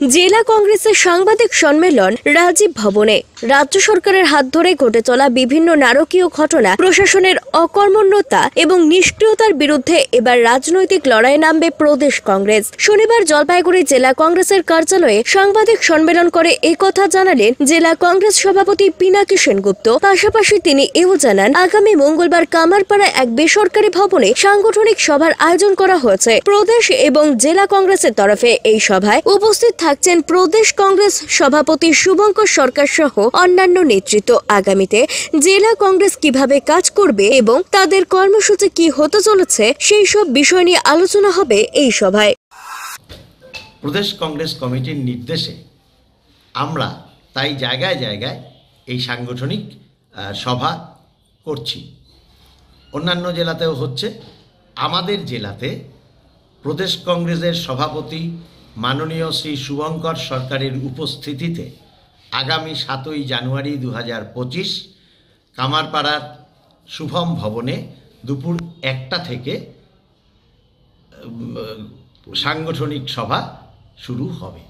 জেলা কংগ্রেসের সাংবাদিক সম্মেলন রাজীব ভবনে। রাজ্য সরকারের হাত ধরে ঘটে চলা বিভিন্ন নারকীয় ঘটনা, প্রশাসনের অকর্মণ্যতা এবং নিষ্ক্রিয়তার বিরুদ্ধে এবার রাজনৈতিক লড়াইয়ে নামবে প্রদেশ কংগ্রেস। শনিবার জলপাইগুড়ি জেলা কংগ্রেসের কার্যালয়ে সাংবাদিক সম্মেলন করে একথা জানালেন জেলা কংগ্রেস সভাপতি পিনাকি সেনগুপ্ত। পাশাপাশি তিনি এও জানান, আগামী মঙ্গলবার কামারপাড়া এক বেসরকারি ভবনে সাংগঠনিক সভার আয়োজন করা হয়েছে। প্রদেশ এবং জেলা কংগ্রেসের তরফে এই সভায় উপস্থিত থাকছেন প্রদেশ কংগ্রেস সভাপতি শুভঙ্কর সরকার সহ অন্যান্য নেতৃত্ব। আগামীতে জেলা কংগ্রেস কিভাবে কাজ করবে এবং তাদের কর্মসূচি কি হতে চলেছে সেই সব বিষয় নিয়ে আলোচনা হবে এই সভায়। প্রদেশ কংগ্রেস কমিটির নির্দেশে আমরা তাই জায়গায় জায়গায় এই সাংগঠনিক সভা করছি। অন্যান্য জেলাতেও হচ্ছে। আমাদের জেলাতে প্রদেশ কংগ্রেসের সভাপতি মাননীয় শ্রী শুভঙ্কর সরকারের উপস্থিতিতে আগামী 7ই জানুয়ারি 2025 কামারপাড়ার শুভম ভবনে দুপুর 1টা থেকে সাংগঠনিক সভা শুরু হবে।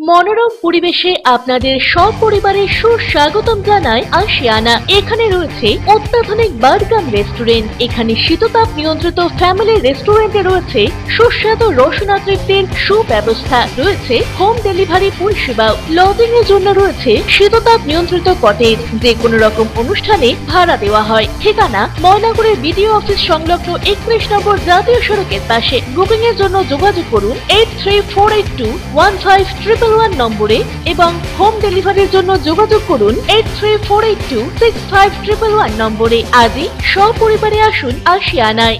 মনোরম পরিবেশে আপনাদের সপরিবারের সুস্বাগতম জানায় আশিয়ানা। এখানে রয়েছে অত্যাধুনিক বার্গার রেস্টুরেন্ট। এখানে শীততাপ নিয়ন্ত্রিত ফ্যামিলি রেস্টুরেন্টে রয়েছে সুস্বাদু রসনা তৃপ্তির সুব্যবস্থা। রয়েছে হোম ডেলিভারি পরিষেবাও। লজিং এর জন্য রয়েছে শীততাপ নিয়ন্ত্রিত কটেজ, যে কোনো রকম অনুষ্ঠানে ভাড়া দেওয়া হয়। ঠিকানা ময়নাগুড়ির বিডিও অফিস সংলগ্ন 31 নম্বর জাতীয় সড়কের পাশে। বুকিং এর জন্য যোগাযোগ করুন 8348215111 নম্বরে এবং হোম ডেলিভারির জন্য যোগাযোগ করুন 8348265111 নম্বরে। আজই সপরিবারে আসুন আশিয়ানায়।